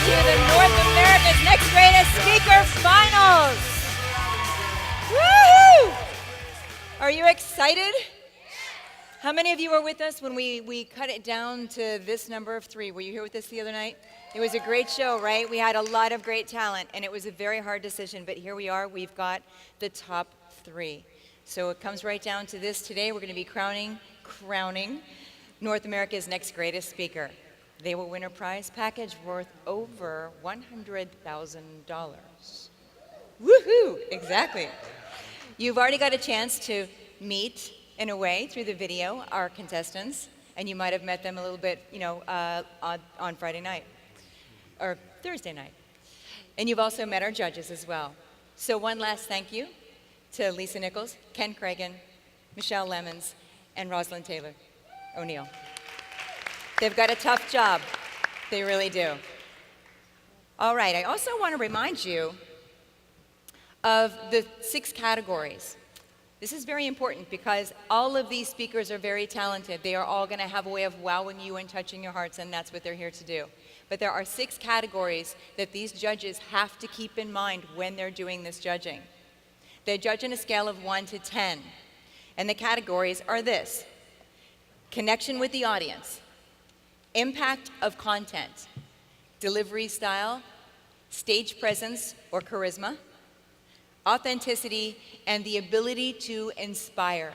to the North America's Next Greatest Speaker Finals. Woohoo! Are you excited? How many of you were with us when we cut it down to this number of 3? Were you here with us the other night? It was a great show, right? We had a lot of great talent, and it was a very hard decision, but here we are. We've got the top 3. So it comes right down to this. Today we're going to be crowning North America's Next Greatest Speaker. They will win a prize package worth over $100,000. Woohoo! Exactly. You've already got a chance to meet, in a way, through the video, our contestants, and you might have met them a little bit, on Friday night, or Thursday night. And you've also met our judges as well. So one last thank you to Lisa Nichols, Ken Cragen, Michelle Lemons, and Rosalind Taylor O'Neill. They've got a tough job. They really do. All right, I also want to remind you of the 6 categories. This is very important because all of these speakers are very talented. They are all going to have a way of wowing you and touching your hearts, and that's what they're here to do. But there are 6 categories that these judges have to keep in mind when they're doing this judging. They judge on a scale of 1 to 10. And the categories are this: connection with the audience, impact of content, delivery style, stage presence or charisma, authenticity, and the ability to inspire.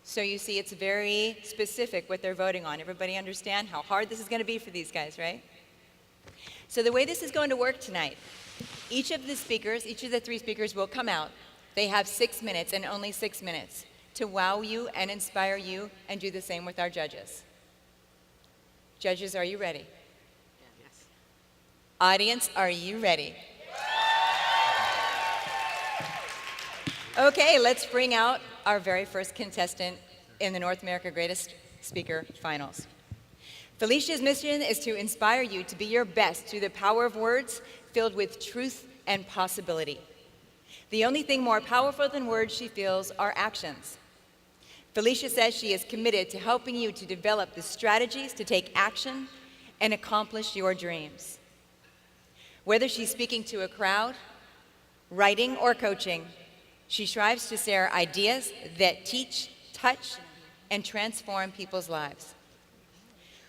So you see, it's very specific what they're voting on. Everybody understand how hard this is going to be for these guys, right? So the way this is going to work tonight, each of the 3 speakers will come out. They have 6 minutes, and only 6 minutes, to wow you and inspire you, and do the same with our judges. Judges, are you ready? Yes. Audience, are you ready? Okay, let's bring out our very first contestant in the North America Greatest Speaker Finals. Felicia's mission is to inspire you to be your best through the power of words filled with truth and possibility. The only thing more powerful than words, she feels, are actions. Felicia says she is committed to helping you to develop the strategies to take action and accomplish your dreams. Whether she's speaking to a crowd, writing, or coaching, she strives to share ideas that teach, touch, and transform people's lives.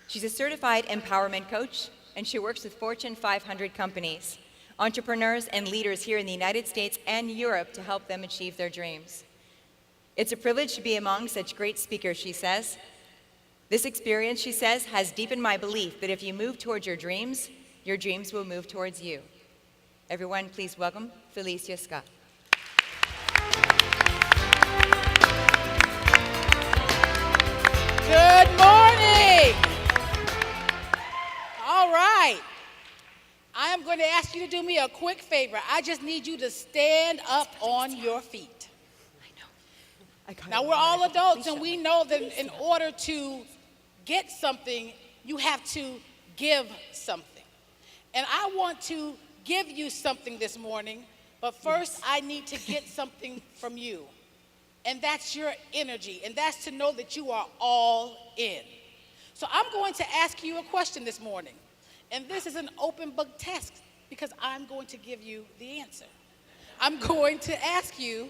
She's a certified empowerment coach, and she works with Fortune 500 companies, entrepreneurs, and leaders here in the United States and Europe to help them achieve their dreams. It's a privilege to be among such great speakers, she says. This experience, she says, has deepened my belief that if you move towards your dreams will move towards you. Everyone, please welcome Felicia Scott. Good morning. All right. I am going to ask you to do me a quick favor. I just need you to stand up on your feet. Now, we're all adults, and we know that in order to get something, you have to give something. And I want to give you something this morning, but first I need to get something from you. And that's your energy, and that's to know that you are all in. So I'm going to ask you a question this morning, and this is an open book test because I'm going to give you the answer. I'm going to ask you,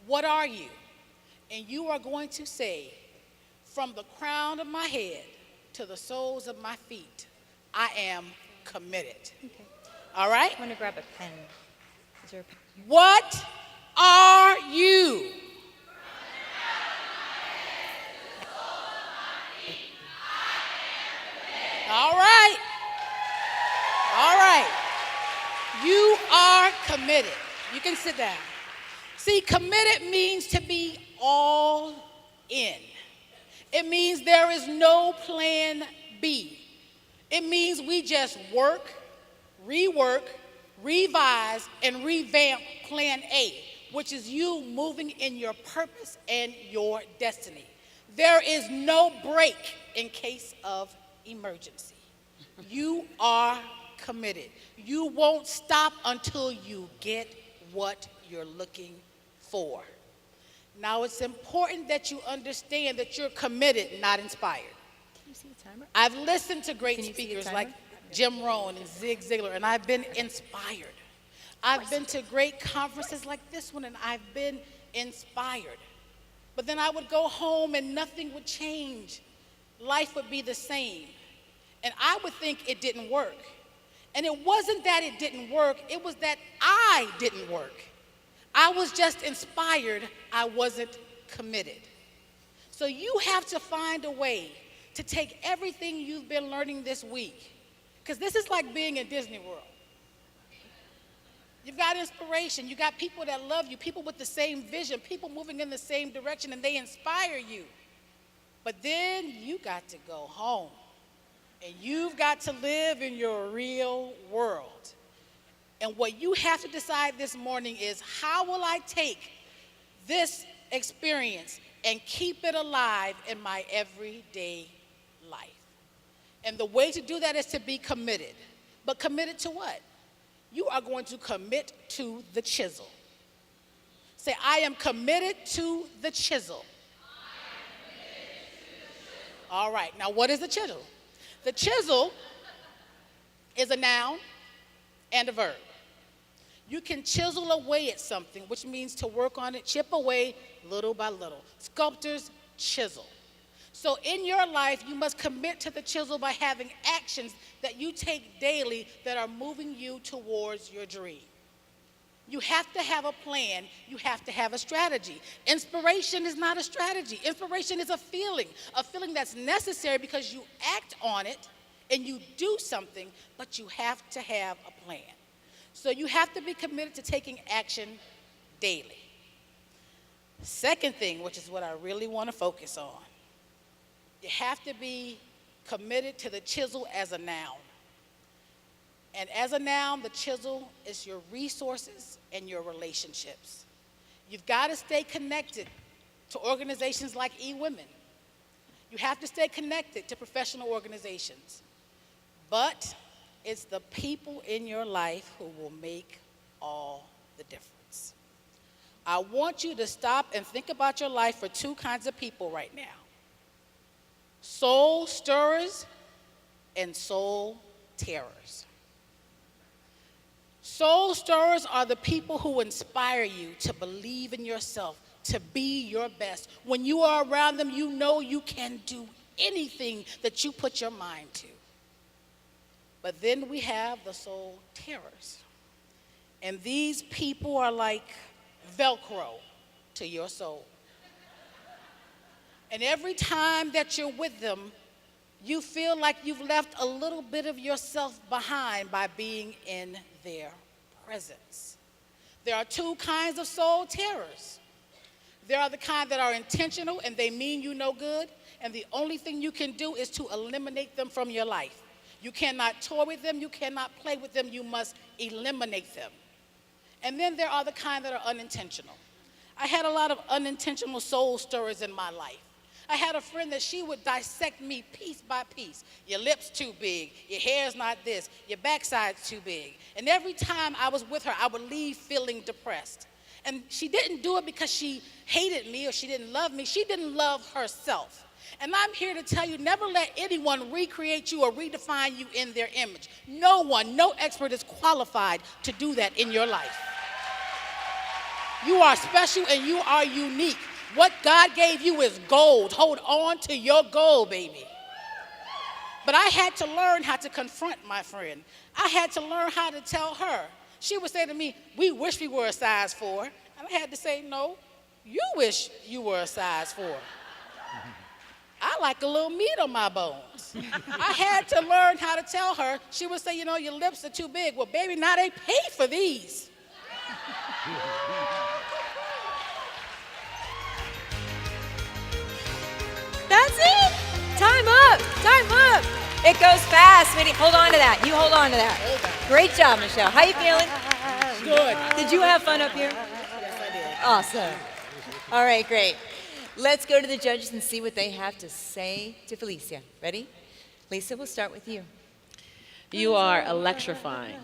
what are you? And you are going to say, from the crown of my head to the soles of my feet, I am committed. Okay. All right? I'm going to grab a pen. Is there a pen? What are you? All right. All right. You are committed. You can sit down. See, committed means to be all in. It means there is no plan B. It means we just work, rework, revise, and revamp plan A, which is you moving in your purpose and your destiny. There is no break in case of emergency. You are committed. You won't stop until you get what you're looking for. Now, it's important that you understand that you're committed, not inspired. Can you see the timer? I've listened to great Can you see the speakers timer? like Jim Rohn and Zig Ziglar, and I've been inspired. I've been to great conferences like this one, and I've been inspired. But then I would go home and nothing would change. Life would be the same. And I would think it didn't work. And it wasn't that it didn't work, it was that I didn't work. I was just inspired, I wasn't committed. So you have to find a way to take everything you've been learning this week, because this is like being in Disney World. You've got inspiration, you got people that love you, people with the same vision, people moving in the same direction, and they inspire you. But then you got to go home, and you've got to live in your real world. And what you have to decide this morning is, how will I take this experience and keep it alive in my everyday life? And the way to do that is to be committed. But committed to what? You are going to commit to the chisel. Say, I am committed to the chisel. All right, now what is the chisel? The chisel is a noun and a verb. You can chisel away at something, which means to work on it, chip away little by little. Sculptors chisel. So in your life, you must commit to the chisel by having actions that you take daily that are moving you towards your dream. You have to have a plan. You have to have a strategy. Inspiration is not a strategy. Inspiration is a feeling that's necessary because you act on it and you do something, but you have to have a plan. So you have to be committed to taking action daily. Second thing, which is what I really want to focus on, you have to be committed to the chisel as a noun. And as a noun, the chisel is your resources and your relationships. You've got to stay connected to organizations like eWomen. You have to stay connected to professional organizations. But it's the people in your life who will make all the difference. I want you to stop and think about your life for two kinds of people right now: soul stirrers and soul terrors. Soul stirrers are the people who inspire you to believe in yourself, to be your best. When you are around them, you know you can do anything that you put your mind to. But then we have the soul terrors. And these people are like Velcro to your soul. And every time that you're with them, you feel like you've left a little bit of yourself behind by being in their presence. There are two kinds of soul terrors. There are the kind that are intentional and they mean you no good, and the only thing you can do is to eliminate them from your life. You cannot toy with them, you cannot play with them, you must eliminate them. And then there are the kind that are unintentional. I had a lot of unintentional soul stirrers in my life. I had a friend that she would dissect me piece by piece. Your lips too big, your hair's not this, your backside's too big. And every time I was with her, I would leave feeling depressed. And she didn't do it because she hated me or she didn't love me. She didn't love herself. And I'm here to tell you, never let anyone recreate you or redefine you in their image. No one, no expert is qualified to do that in your life. You are special and you are unique. What God gave you is gold. Hold on to your gold, baby. But I had to learn how to confront my friend. I had to learn how to tell her. She would say to me, we wish we were a size 4. And I had to say, no, you wish you were a size 4. I like a little meat on my bones. I had to learn how to tell her. She would say, you know, your lips are too big. Well, baby, now they pay for these. That's it. Time up. Time up. It goes fast, sweetie. Hold on to that. You hold on to that. Great job, Michelle. How you feeling? Good. Did you have fun up here? Yes, I did. Awesome. All right, great. Let's go to the judges and see what they have to say to Felicia. Ready? Lisa, we'll start with you. You are electrifying.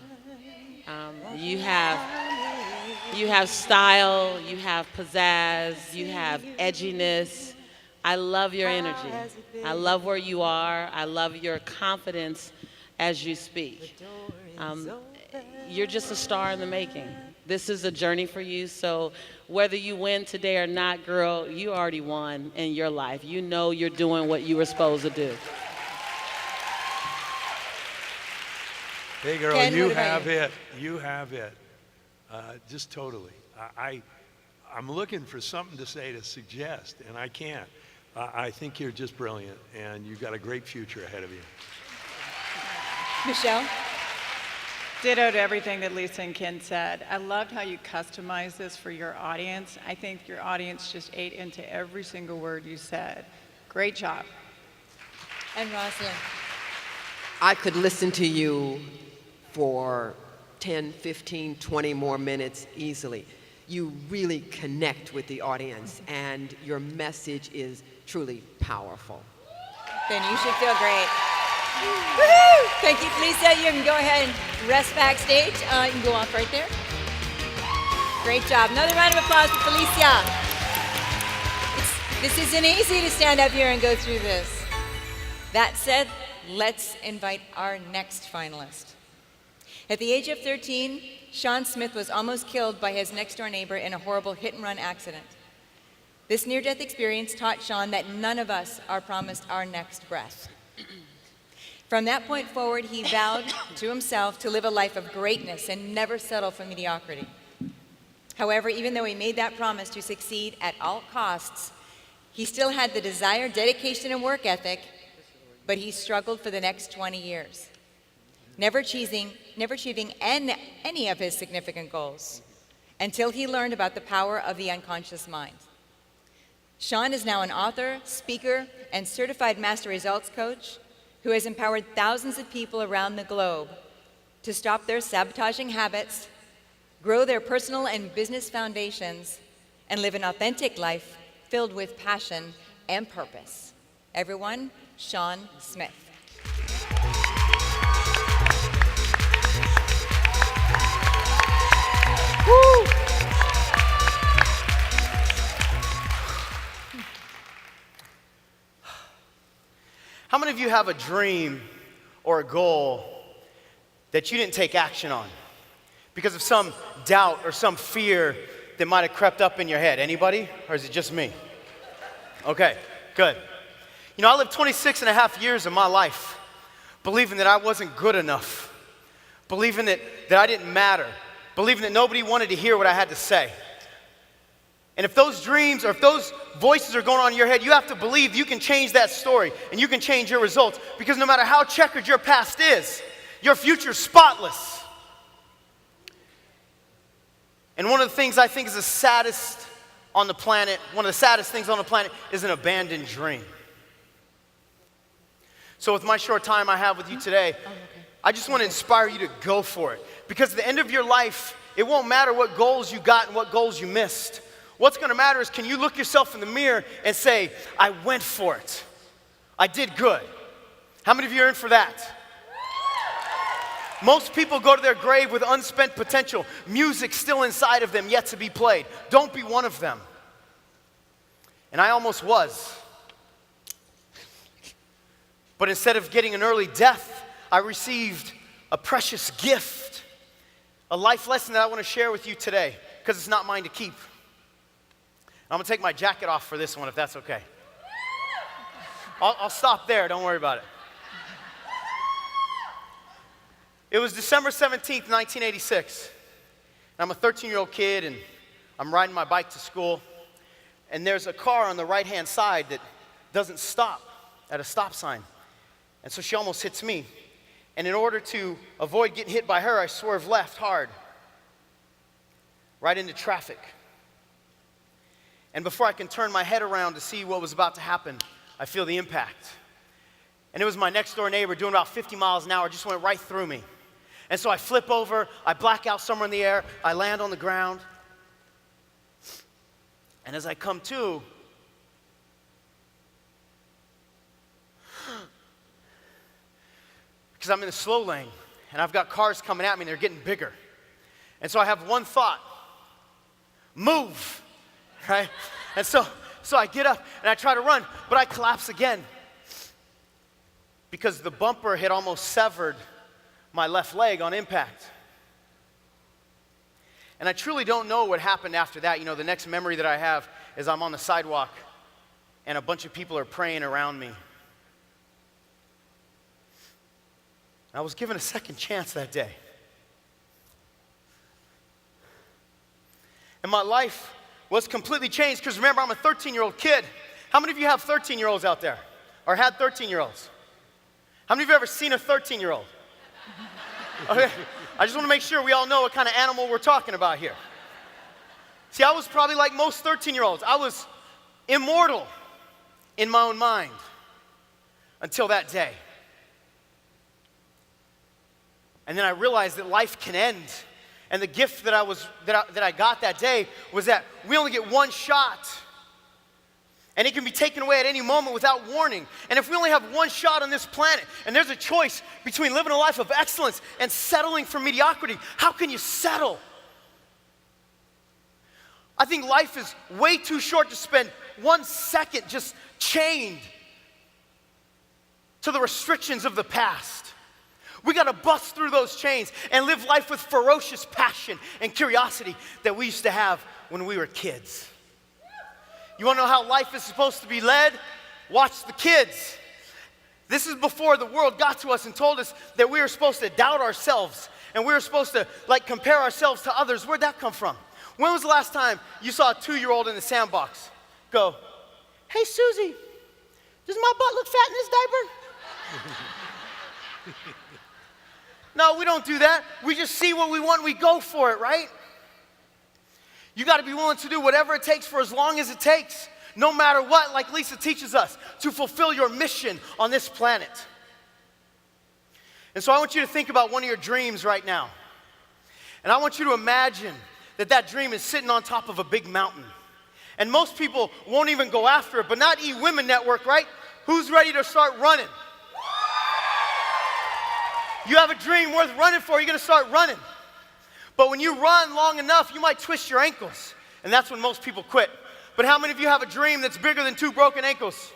You have style, you have pizzazz, you have edginess. I love your energy. I love where you are. I love your confidence as you speak. You're just a star in the making. This is a journey for you, so whether you win today or not, girl, you already won in your life. You know you're doing what you were supposed to do. Hey, girl, Ken, you what about have you? it. You have it. Just totally. I'm looking for something to say to suggest, and I can't. I think you're just brilliant, and you've got a great future ahead of you. Michelle? Ditto to everything that Lisa and Ken said. I loved how you customized this for your audience. I think your audience just ate into every single word you said. Great job. And Rosalind? I could listen to you for 10, 15, 20 more minutes easily. You really connect with the audience, and your message is truly powerful. Then you should feel great. Woohoo! Thank you, Felicia. You can go ahead and rest backstage. You can go off right there. Great job. Another round of applause for Felicia. This isn't easy to stand up here and go through this. That said, let's invite our next finalist. At the age of 13, Sean Smith was almost killed by his next-door neighbor in a horrible hit-and-run accident. This near-death experience taught Sean that none of us are promised our next breath. From that point forward, he vowed to himself to live a life of greatness and never settle for mediocrity. However, even though he made that promise to succeed at all costs, he still had the desire, dedication, and work ethic, but he struggled for the next 20 years, never achieving any of his significant goals until he learned about the power of the unconscious mind. Sean is now an author, speaker, and certified master results coach who has empowered thousands of people around the globe to stop their sabotaging habits, grow their personal and business foundations, and live an authentic life filled with passion and purpose. Everyone, Sean Smith. Woo! How many of you have a dream or a goal that you didn't take action on because of some doubt or some fear that might have crept up in your head? Anybody? Or is it just me? Okay, good. You know, I lived 26 and a half years of my life believing that I wasn't good enough, believing that I didn't matter, believing that nobody wanted to hear what I had to say. And if those dreams or if those voices are going on in your head, you have to believe you can change that story and you can change your results, because no matter how checkered your past is, your future's spotless. And one of the things I think is the saddest on the planet, one of the saddest things on the planet is an abandoned dream. So with my short time I have with you today, I just want to inspire you to go for it. Because at the end of your life, it won't matter what goals you got and what goals you missed. What's going to matter is, can you look yourself in the mirror and say, I went for it. I did good. How many of you are in for that? Most people go to their grave with unspent potential, music still inside of them yet to be played. Don't be one of them. And I almost was. But instead of getting an early death, I received a precious gift, a life lesson that I want to share with you today, because it's not mine to keep. I'm going to take my jacket off for this one, if that's okay. I'll stop there. Don't worry about it. It was December 17th, 1986. I'm a 13-year-old kid, and I'm riding my bike to school. And there's a car on the right-hand side that doesn't stop at a stop sign. And so she almost hits me. And in order to avoid getting hit by her, I swerve left hard, right into traffic. And before I can turn my head around to see what was about to happen, I feel the impact. And it was my next door neighbor doing about 50 miles an hour, just went right through me. And so I flip over, I black out somewhere in the air, I land on the ground. And as I come to, because I'm in the slow lane, and I've got cars coming at me, and they're getting bigger. And so I have one thought: move, right? And so I get up, and I try to run, but I collapse again. because the bumper had almost severed my left leg on impact. And I truly don't know what happened after that. You know, the next memory that I have is I'm on the sidewalk and a bunch of people are praying around me. I was given a second chance that day. And my life was completely changed because remember, I'm a 13-year-old kid. How many of you have 13-year-olds out there or had 13-year-olds? How many of you have ever seen a 13-year-old? Okay. I just want to make sure we all know what kind of animal we're talking about here. See, I was probably like most 13-year-olds. I was immortal in my own mind until that day. And then I realized that life can end. And the gift that I got that day was that we only get one shot. And it can be taken away at any moment without warning. And if we only have one shot on this planet, and there's a choice between living a life of excellence and settling for mediocrity, how can you settle? I think life is way too short to spend 1 second just chained to the restrictions of the past. We got to bust through those chains and live life with ferocious passion and curiosity that we used to have when we were kids. You want to know how life is supposed to be led? Watch the kids. This is before the world got to us and told us that we were supposed to doubt ourselves and we were supposed to compare ourselves to others. Where'd that come from? When was the last time you saw a 2-year-old in the sandbox go, "Hey, Susie, does my butt look fat in this diaper?" No, we don't do that. We just see what we want and we go for it, right? You got to be willing to do whatever it takes for as long as it takes, no matter what, like Lisa teaches us, to fulfill your mission on this planet. And so I want you to think about one of your dreams right now. And I want you to imagine that that dream is sitting on top of a big mountain. And most people won't even go after it, but not E-Women Network, right? Who's ready to start running? You have a dream worth running for, you're going to start running. But when you run long enough, you might twist your ankles. And that's when most people quit. But how many of you have a dream that's bigger than 2 broken ankles?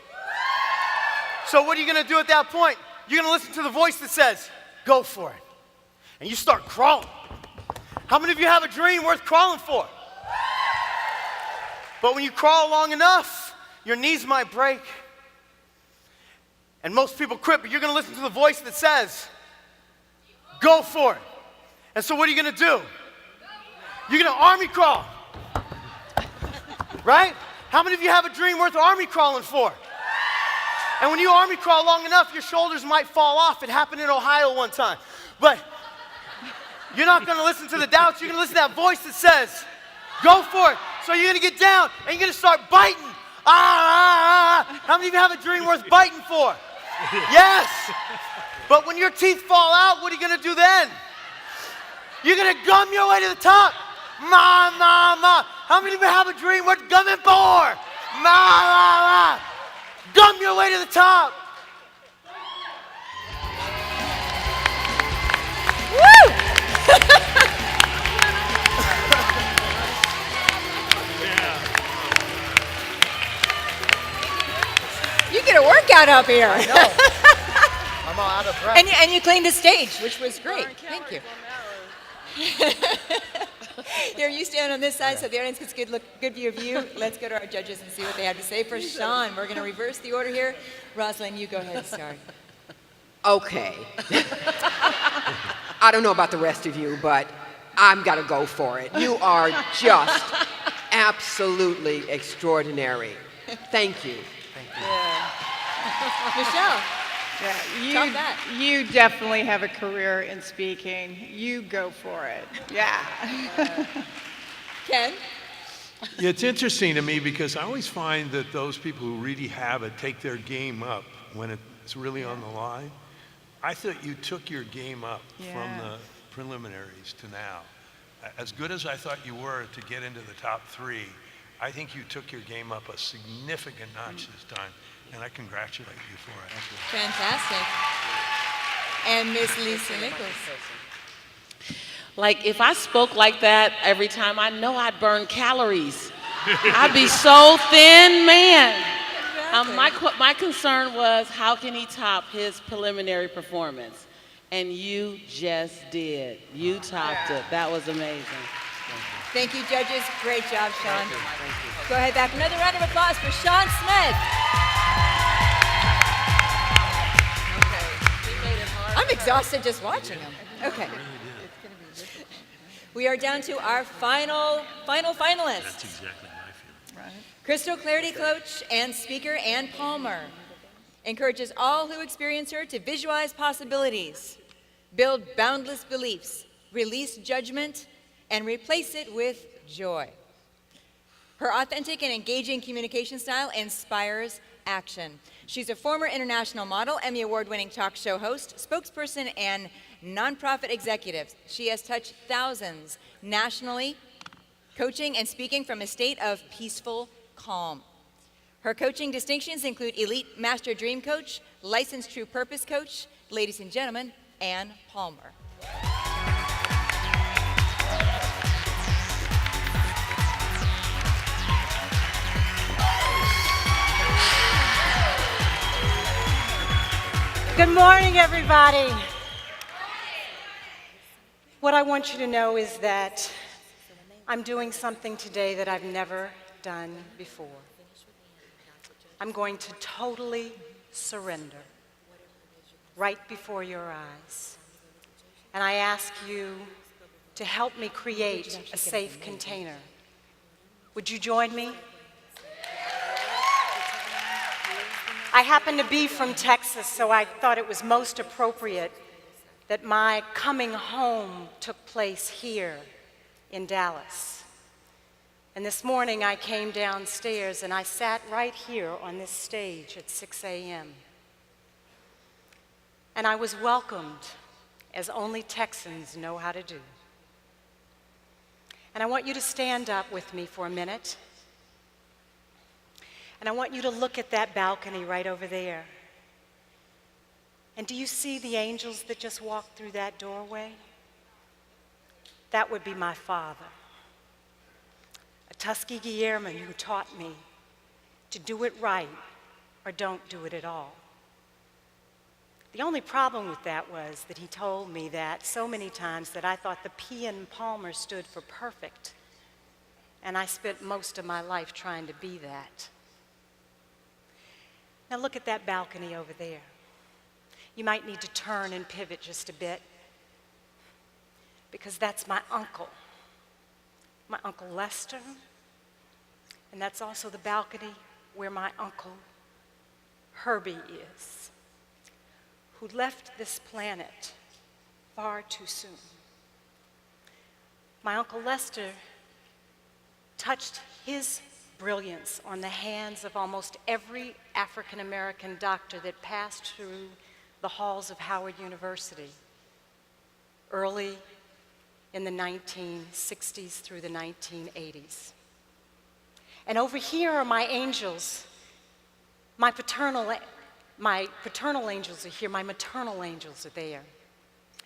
So what are you going to do at that point? You're going to listen to the voice that says, "Go for it." And you start crawling. How many of you have a dream worth crawling for? But when you crawl long enough, your knees might break. And most people quit, but you're going to listen to the voice that says, "Go for it." And so what are you going to do? You're going to army crawl. Right? How many of you have a dream worth army crawling for? And when you army crawl long enough, your shoulders might fall off. It happened in Ohio one time. But you're not going to listen to the doubts. You're going to listen to that voice that says, "Go for it." So you're going to get down and you're going to start biting. How many of you have a dream worth biting for? Yes. But when your teeth fall out, what are you going to do then? You're going to gum your way to the top. Ma, ma, ma. How many of you have a dream worth gumming for? Ma, ma, ma. Gum your way to the top. Woo! You get a workout up here. I know. I'm all out of breath. And you cleaned the stage, which was great. Thank you. Here, you stand on this side so the audience gets a good view of you. Let's go to our judges and see what they have to say. For Sean, we're going to reverse the order here. Rosalind, you go ahead and start. Okay. I don't know about the rest of you, but I'm going to go for it. You are just absolutely extraordinary. Thank you. Michelle. Yeah, you definitely have a career in speaking. You go for it. Yeah. Ken? Yeah, it's interesting to me because I always find that those people who really have it take their game up when it's really on the line. I thought you took your game up from the preliminaries to now. As good as I thought you were to get into the top 3, I think you took your game up a significant notch this time. And I congratulate you for it. Fantastic. And Miss Lisa Nichols. Like, if I spoke like that every time, I know I'd burn calories. I'd be so thin, man. My concern was, how can he top his preliminary performance? And you just did. You topped it. That was amazing. Thank you, judges. Great job, Sean. Go ahead back. Another round of applause for Sean Smith. I'm exhausted just watching him. Okay. We are down to our final finalists. That's exactly my feeling. Crystal Clarity Coach and speaker Ann Palmer encourages all who experience her to visualize possibilities, build boundless beliefs, release judgment, and replace it with joy. Her authentic and engaging communication style inspires action. She's a former international model, Emmy Award-winning talk show host, spokesperson, and nonprofit executive. She has touched thousands nationally, coaching and speaking from a state of peaceful calm. Her coaching distinctions include Elite Master Dream Coach, Licensed True Purpose Coach. Ladies and gentlemen, Ann Palmer. Good morning, everybody. What I want you to know is that I'm doing something today that I've never done before. I'm going to totally surrender right before your eyes. And I ask you to help me create a safe container. Would you join me? I happen to be from Texas, so I thought it was most appropriate that my coming home took place here in Dallas. And this morning I came downstairs and I sat right here on this stage at 6 a.m. And I was welcomed as only Texans know how to do. And I want you to stand up with me for a minute. And I want you to look at that balcony right over there. And do you see the angels that just walked through that doorway? That would be my father, a Tuskegee Airman who taught me to do it right or don't do it at all. The only problem with that was that he told me that so many times that I thought the P in Palmer stood for perfect, and I spent most of my life trying to be that. Now look at that balcony over there. You might need to turn and pivot just a bit, because that's my Uncle Lester, and that's also the balcony where my Uncle Herbie is, who left this planet far too soon. My Uncle Lester touched his brilliance on the hands of almost every African American doctor that passed through the halls of Howard University early in the 1960s through the 1980s. And over here are my angels. My paternal angels are here, my maternal angels are there.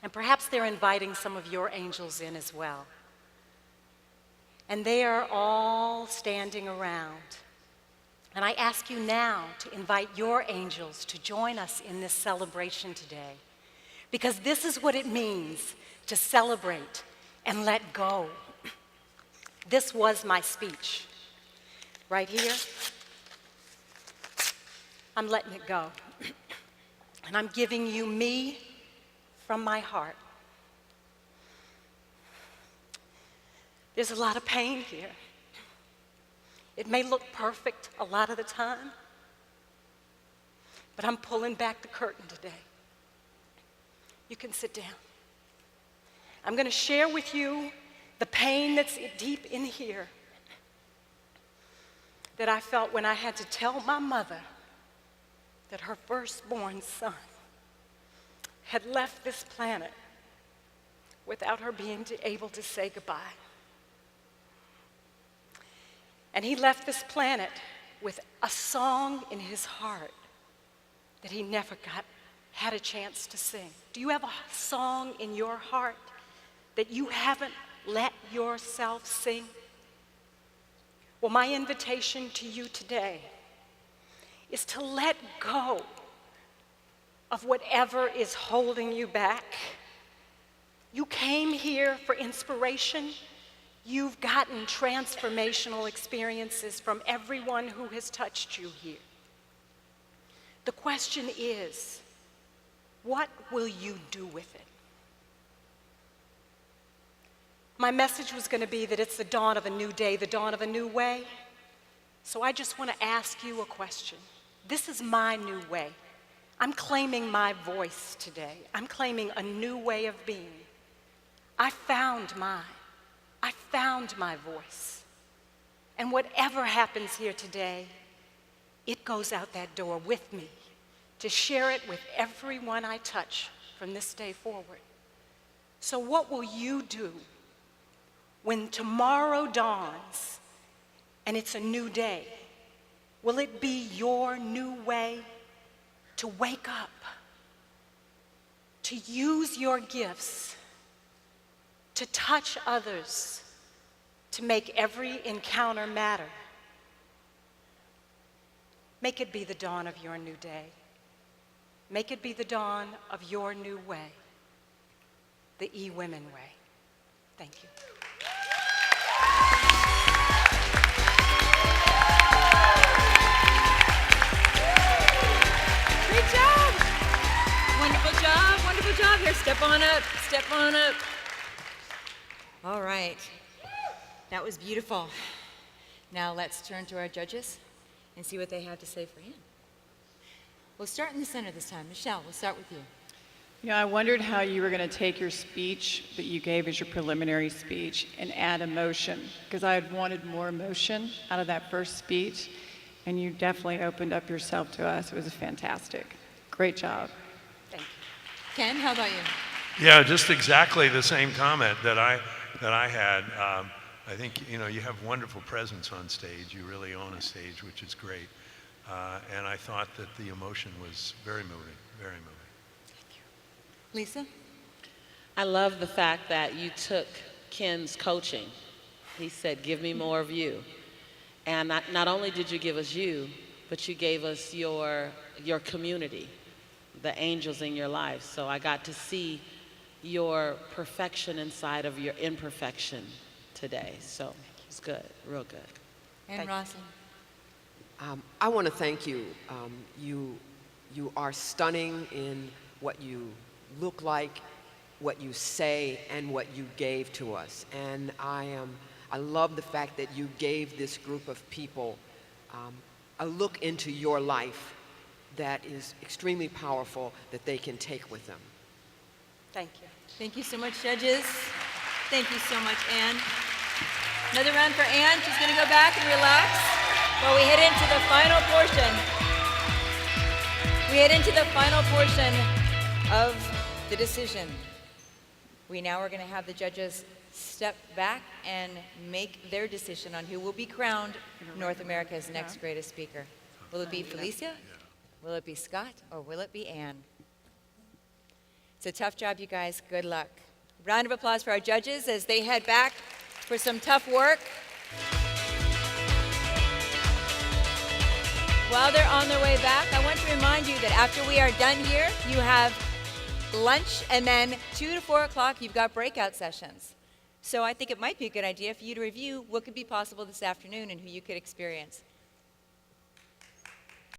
And perhaps they're inviting some of your angels in as well. And they are all standing around. And I ask you now to invite your angels to join us in this celebration today, because this is what it means to celebrate and let go. This was my speech. Right here, I'm letting it go. And I'm giving you me from my heart. There's a lot of pain here. It may look perfect a lot of the time, but I'm pulling back the curtain today. You can sit down. I'm going to share with you the pain that's deep in here that I felt when I had to tell my mother that her firstborn son had left this planet without her being able to say goodbye. And he left this planet with a song in his heart that he never had a chance to sing. Do you have a song in your heart that you haven't let yourself sing? Well, my invitation to you today is to let go of whatever is holding you back. You came here for inspiration. You've gotten transformational experiences from everyone who has touched you here. The question is, what will you do with it? My message was going to be that it's the dawn of a new day, the dawn of a new way. So I just want to ask you a question. This is my new way. I'm claiming my voice today. I'm claiming a new way of being. I found mine. I found my voice. And whatever happens here today, it goes out that door with me to share it with everyone I touch from this day forward. So what will you do when tomorrow dawns and it's a new day? Will it be your new way to wake up, to use your gifts, to touch others, to make every encounter matter? Make it be the dawn of your new day. Make it be the dawn of your new way, the E-Women way. Thank you. Great job. Wonderful job. Wonderful job. Here, step on up. Step on up. All right. That was beautiful. Now let's turn to our judges and see what they have to say for Ann. We'll start in the center this time. Michelle, we'll start with you. You know, I wondered how you were going to take your speech that you gave as your preliminary speech and add emotion, because I had wanted more emotion out of that first speech, and you definitely opened up yourself to us. It was fantastic. Great job. Thank you. Ken, how about you? Yeah, just exactly the same comment that I had. I think, you know, you have wonderful presence on stage. You really own a stage, which is great. And I thought that the emotion was very moving, very moving. Lisa? I love the fact that you took Ken's coaching. He said, give me more of you. And not only did you give us you, but you gave us your community, the angels in your life. So I got to see your perfection inside of your imperfection today. So it's good, real good. And Rosalind? I want to thank you. You are stunning in what you look like, what you say, and what you gave to us. And I love the fact that you gave this group of people a look into your life that is extremely powerful that they can take with them. Thank you. Thank you so much, judges. Thank you so much, Ann. Another round for Ann. She's going to go back and relax while we head into the final portion. We head into the final portion of the decision. We now are going to have the judges step back and make their decision on who will be crowned North America's next greatest speaker. Will it be Felicia? Will it be Scott? Or will it be Ann? It's a tough job, you guys. Good luck. Round of applause for our judges as they head back for some tough work. While they're on their way back, I want to remind you that after we are done here, you have lunch, and then 2 to 4 o'clock, you've got breakout sessions. So I think it might be a good idea for you to review what could be possible this afternoon and who you could experience.